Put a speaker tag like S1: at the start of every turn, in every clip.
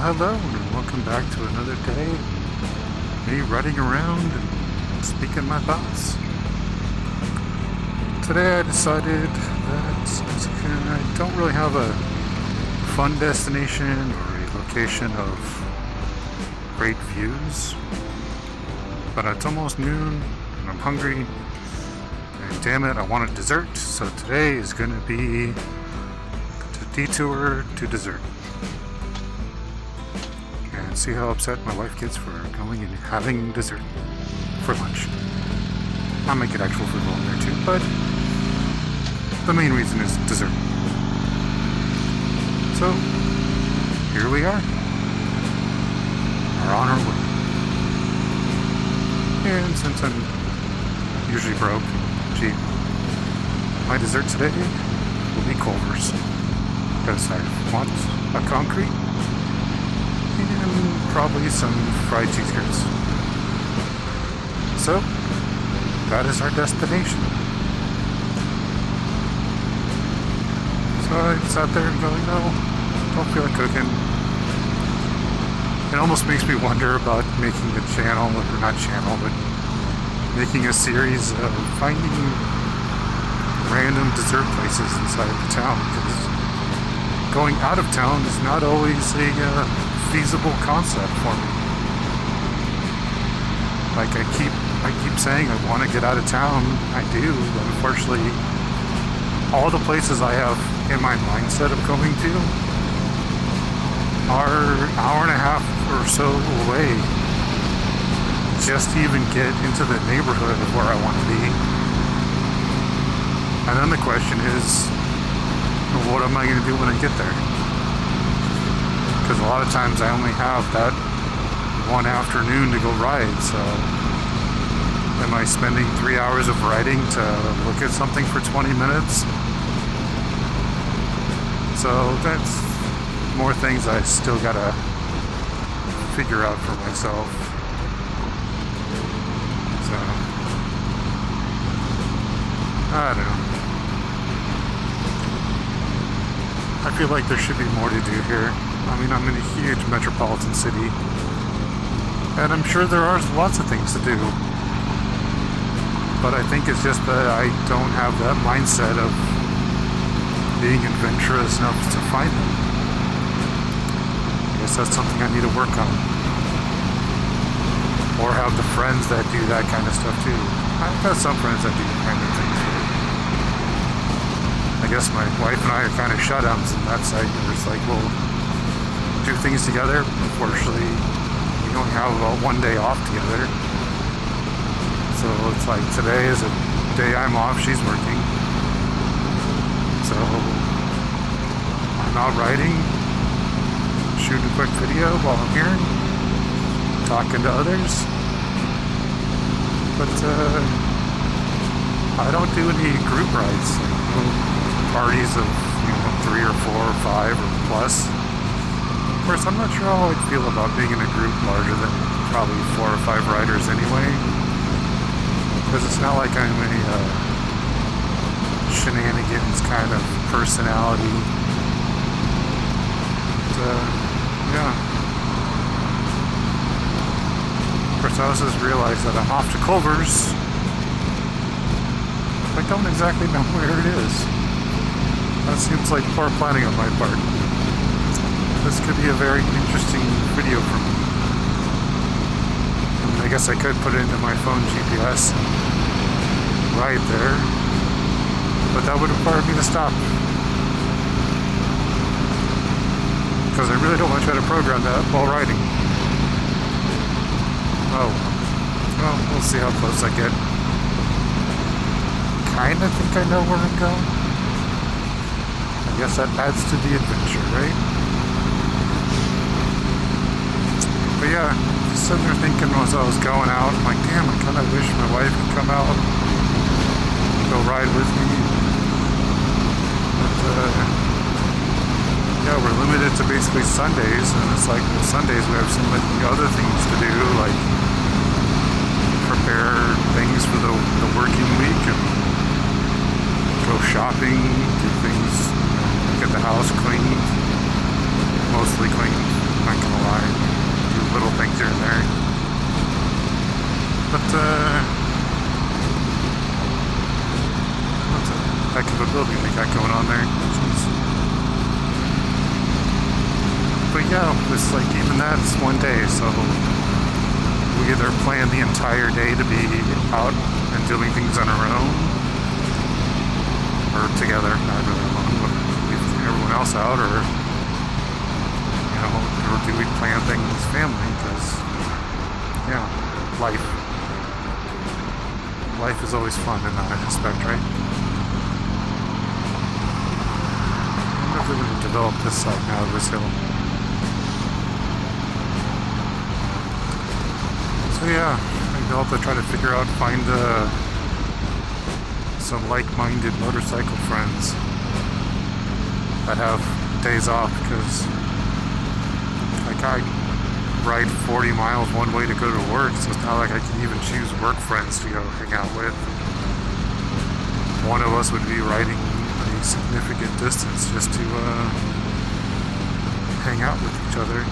S1: hello, and welcome back to another day. Me running around and speaking my thoughts. Today I decided that I don't really have a fun destination or a location of great views, but it's almost noon and I'm hungry, and damn it, I want a dessert, so today is going to be a detour to dessert. And see how upset my wife gets for going and having dessert for lunch. I might get actual food while I'm there too, but the main reason is dessert. So, here we are. We're on our way. And since I'm usually broke, cheap, my dessert today will be Culver's. Because I want a concrete and probably some fried cheese curds. So, that is our destination. So I sat there and going, no, don't feel like cooking. It almost makes me wonder about making a channel, or not channel, but making a series of finding random dessert places inside the town, because going out of town is not always a feasible concept for me. Like I keep saying I want to get out of town. I do, but unfortunately all the places I have in my mindset of going to are an hour and a half or so away just to even get into the neighborhood of where I want to be. And then the question is, what am I going to do when I get there? Because a lot of times I only have that one afternoon to go ride, so am I spending 3 hours of riding to look at something for 20 minutes? So that's more things I still gotta figure out for myself. So, I don't know. I feel like there should be more to do here. I mean, I'm in a huge metropolitan city, and I'm sure there are lots of things to do. But I think it's just that I don't have that mindset of being adventurous enough to find them. I guess that's something I need to work on. Or have the friends that do that kind of stuff too. I've got some friends that do kind of things. I guess my wife and I are kind of shut-ins in that side. It's like, we'll do things together. Unfortunately, we only have about one day off together. So it's like today is a day I'm off, she's working. So I'm out riding, shooting a quick video while I'm here, talking to others. But I don't do any group rides, parties of 3 or 4 or 5 or plus. Of course, I'm not sure how I'd feel about being in a group larger than probably 4 or 5 riders anyway. Because it's not like I'm a shenanigans kind of personality. But, yeah. Of course, I also just realized that I'm off to Culver's. I don't exactly know where it is. That seems like poor planning on my part. This could be a very interesting video for me. I guess I could put it into my phone GPS and ride there, but that would require me to stop. Because I really don't want to try to program that while riding. Oh, well, we'll see how close I get. Kinda think I know where I'm going. I guess that adds to the adventure, right? But yeah, just sitting there thinking as I was going out, I'm like, damn, I kind of wish my wife could come out and go ride with me. But, yeah, we're limited to basically Sundays, and it's like, well, Sundays we have so many other things to do, like prepare things for the working week and go shopping, do things, get the house cleaned, mostly cleaned, not gonna going on there. Jeez. But yeah, it's like even that's one day, so we either plan the entire day to be out and doing things on our own, or together, not really alone, but leave everyone else out, or or do we plan things as family? Because life is always fun in that aspect, right? I wonder if we're going to develop this side now, this hill. So yeah, maybe I'll have to try to figure out, find some like-minded motorcycle friends that have days off, because like I ride 40 miles one way to go to work, so it's not like I can even choose work friends to go hang out with. One of us would be riding a significant distance just to hang out with each other.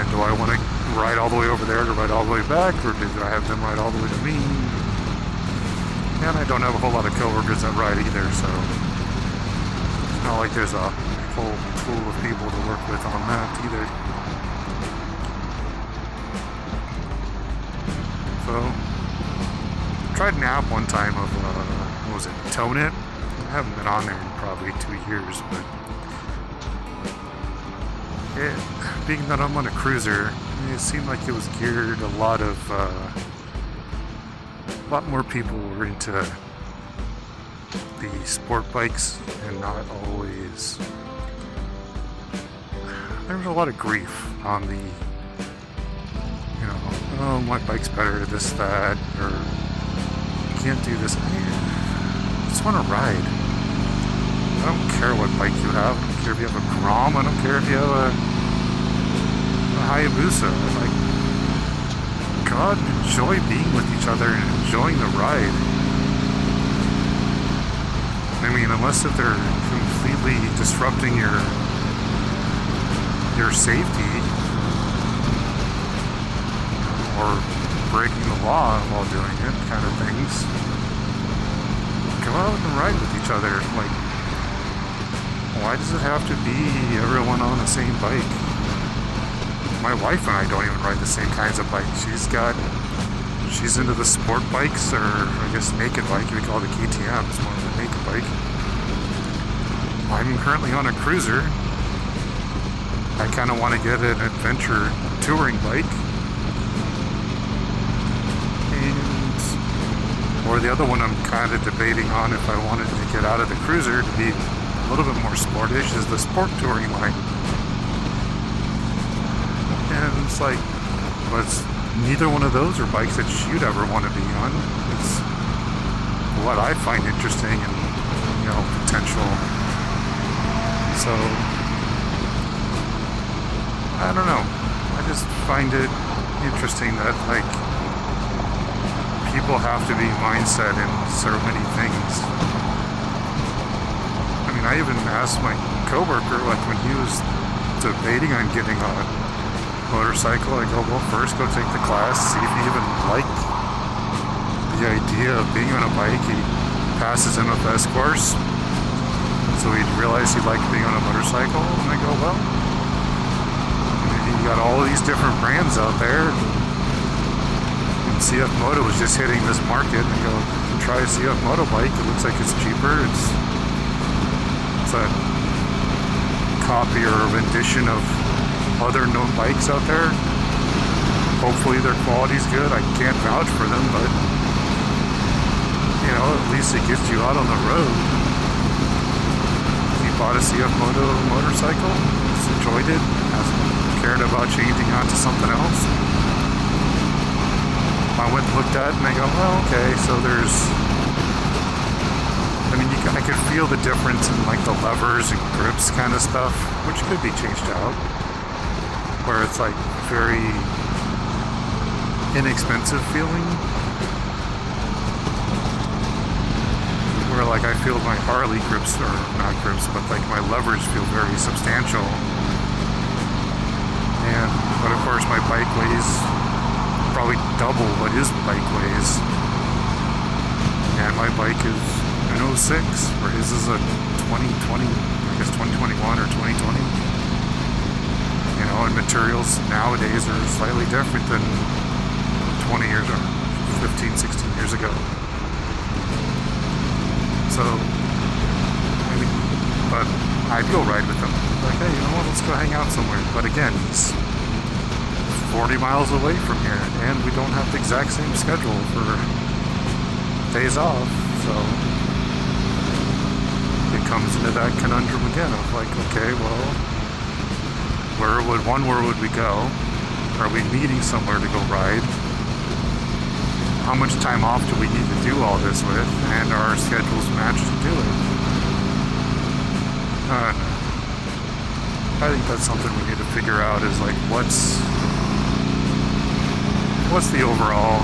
S1: And do I want to ride all the way over there to ride all the way back, or do I have them ride all the way to me? And I don't have a whole lot of coworkers that ride either, so it's not like there's a whole pool of people to work with on that either. So, tried an app one time of, what was it, Tone It? I haven't been on there in probably 2 years, but being that I'm on a cruiser, it seemed like it was geared a lot more people were into the sport bikes and not always. There was a lot of grief on the, oh, my bike's better, this, that, or you can't do this. I just want to ride. I don't care what bike you have. I don't care if you have a Grom. I don't care if you have a Hayabusa. Like, God, enjoy being with each other and enjoying the ride. I mean, unless if they're completely disrupting your safety or breaking the law while doing it, kind of things, go out and ride with each other. Like, why does it have to be everyone on the same bike? My wife and I don't even ride the same kinds of bikes. She's into the sport bikes, or I guess naked bike, we call it a KTM, it's more of a naked bike. I'm currently on a cruiser. I kind of want to get an adventure touring bike. Or the other one I'm kind of debating on, if I wanted to get out of the cruiser to be a little bit more sportish, is the sport touring line. And it's like, but neither one of those are bikes that you'd ever want to be on. It's what I find interesting and, potential. So, I don't know. I just find it interesting that, like, people have to be mindset in so many things. I mean, I even asked my coworker, like, when he was debating on getting a motorcycle, I go, well, first go take the class, see if you even like the idea of being on a bike. He passes MFS course, so he realized he liked being on a motorcycle. And I go, well, you got all of these different brands out there. And CF Moto was just hitting this market. And I go, try a CF Moto bike. It looks like it's cheaper. It's a copy or a rendition of other known bikes out there. Hopefully their quality's good. I can't vouch for them, but at least it gets you out on the road. He bought a CF Moto motorcycle, just enjoyed it, hasn't cared about changing on to something else. I went and looked at it and I go, well, okay, so I could feel the difference in like the levers and grips kind of stuff, which could be changed out. Where it's like very inexpensive feeling. Where like I feel my Harley grips, or not grips, but like my levers feel very substantial. But of course my bike weighs probably double what his bike weighs. And my bike is an 06, where his is a 2020, I guess 2021 or 2020. You know, and materials nowadays are slightly different than 20 years or 15, 16 years ago. So, I mean, but I'd go ride with him. Like, hey, you know what, let's go hang out somewhere. But again, he's 40 miles away from here, and we don't have the exact same schedule for days off, so it comes into that conundrum again of like, okay, well, where would we go? Are we meeting somewhere to go ride? How much time off do we need to do all this with? And are our schedules matched to do it? I think that's something we need to figure out is like, what's the overall,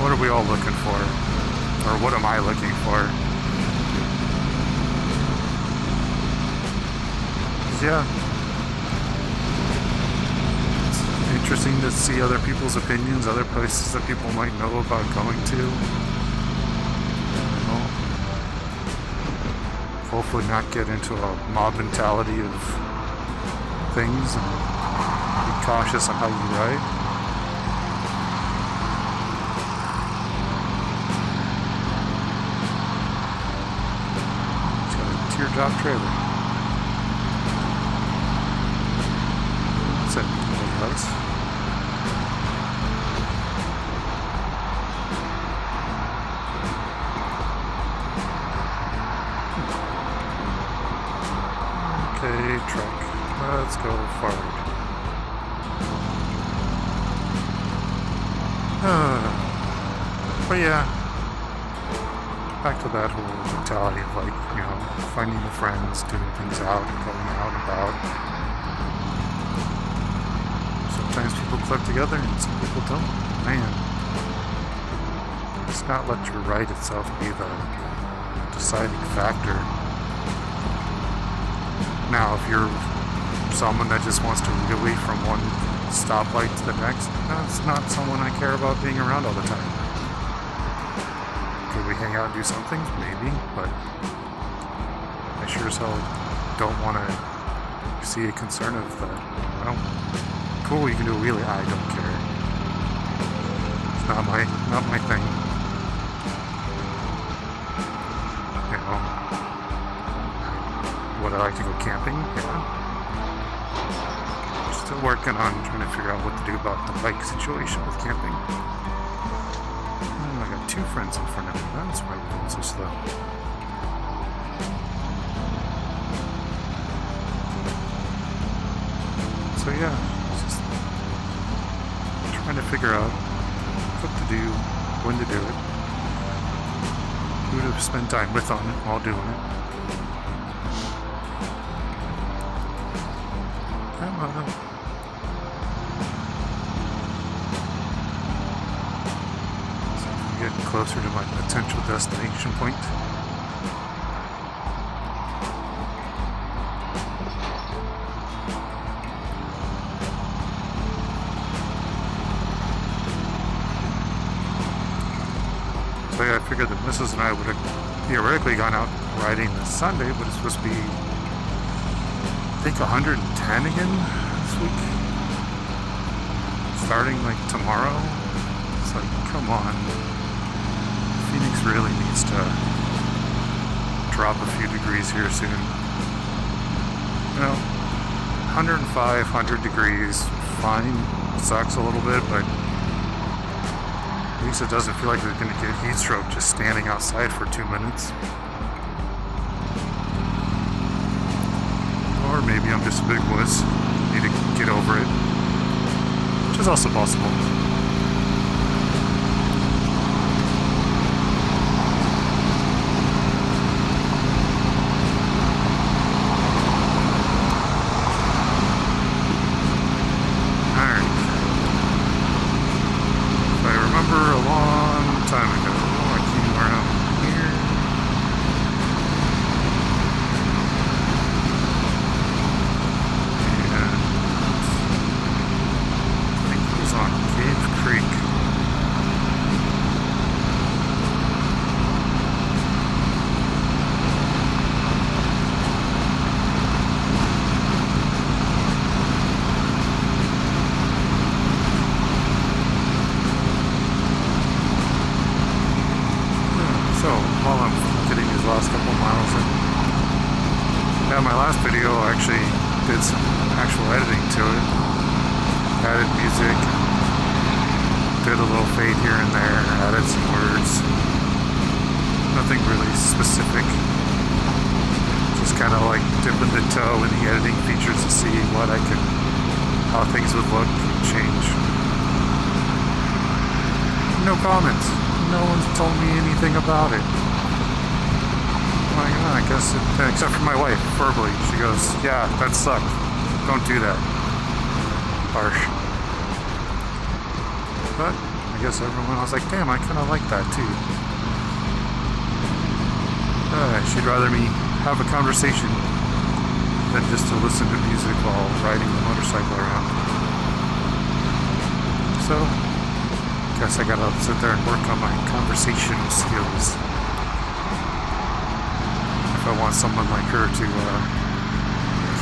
S1: what are we all looking for? Or what am I looking for? Yeah. It's interesting to see other people's opinions, other places that people might know about going to. You know, hopefully not get into a mob mentality of things and be cautious on how you ride. Teardrop trailer. That's it. Nice. Okay, truck. Let's go forward. But yeah, back to that whole mentality of like, you know, finding the friends, doing things out, and going out and about. Sometimes people click together and some people don't. Man, let's not let your ride itself be the deciding factor. Now, if you're someone that just wants to relay from one stoplight to the next, that's not someone I care about being around all the time. Could we hang out and do some things? Maybe, but I sure as hell don't want to see a concern of the, well, cool, you can do a wheelie. I don't care. It's not my thing. You know, would I like to go camping? Yeah. Still working on trying to figure out what to do about the bike situation with camping. I got two friends in front of me. That's why we're going so slow. So yeah, just trying to figure out what to do, when to do it, who to spend time with on it while doing it. Getting closer to my potential destination point. So yeah, I figured that Mrs. and I would have theoretically gone out riding this Sunday, but it's supposed to be, I think, 110 again this week. Starting like tomorrow. It's like, come on. Phoenix really needs to drop a few degrees here soon. You know, 105, 100 degrees, fine. Sucks a little bit, but at least it doesn't feel like we're going to get heat stroke just standing outside for 2 minutes. Or maybe I'm just a big wuss, need to get over it, which is also possible. these last couple miles. And yeah, my last video I actually did some actual editing to it. Added music, did a little fade here and there, added some words. Nothing really specific. Just kind of like dipping the toe in the editing features to see how things would look and change. No comments. No one's told me anything about it. Like, I guess, except for my wife, verbally. She goes, yeah, that sucked. Don't do that. Harsh. But I guess everyone, I was like, damn, I kind of like that too. She'd rather me have a conversation than just to listen to music while riding the motorcycle around. So, guess I gotta sit there and work on my conversational skills. If I want someone like her to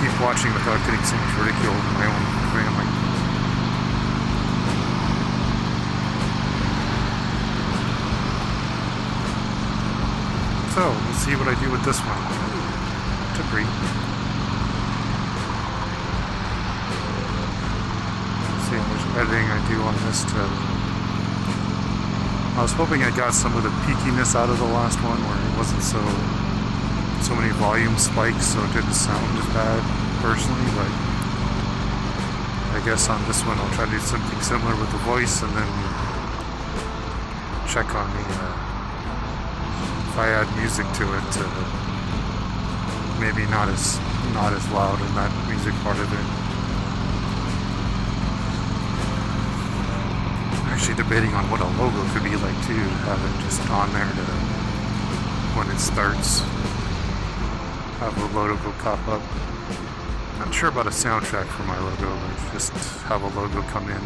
S1: keep watching without getting so much ridicule in my own family. So, let's see what I do with this one. Debris. Let's see how much editing I do on this to... I was hoping I got some of the peakiness out of the last one where it wasn't so many volume spikes, so it didn't sound as bad personally, but I guess on this one I'll try to do something similar with the voice and then check on the if I add music to it, maybe not as loud in that music part of it. I'm actually debating on what a logo could be like too, to have it just on there to when it starts, have a logo pop up. Not sure about a soundtrack for my logo, but just have a logo come in.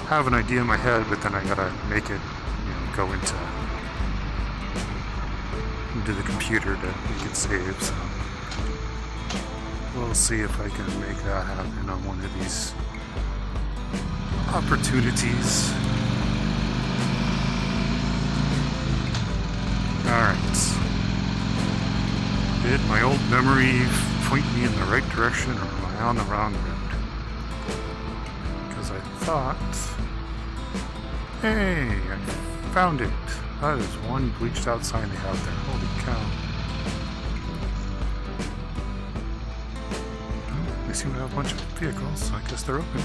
S1: Have an idea in my head, but then I gotta make it, go into the computer to make it save. So we'll see if I can make that happen on one of these opportunities. Alright. Did my old memory point me in the right direction, or am I on the wrong road? Because I thought... Hey, I found it. That is one bleached out sign they have there. Holy cow. Well, they seem to have a bunch of vehicles, so I guess they're open.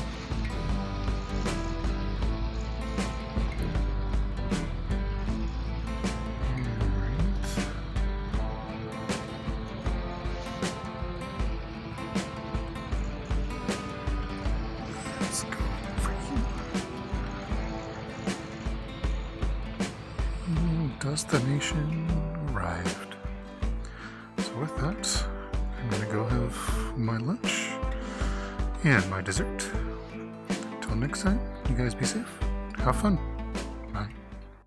S1: Let's go over here. Destination arrived. So with that, I'm gonna go have my lunch and my dessert. Till next time, you guys be safe. Have fun.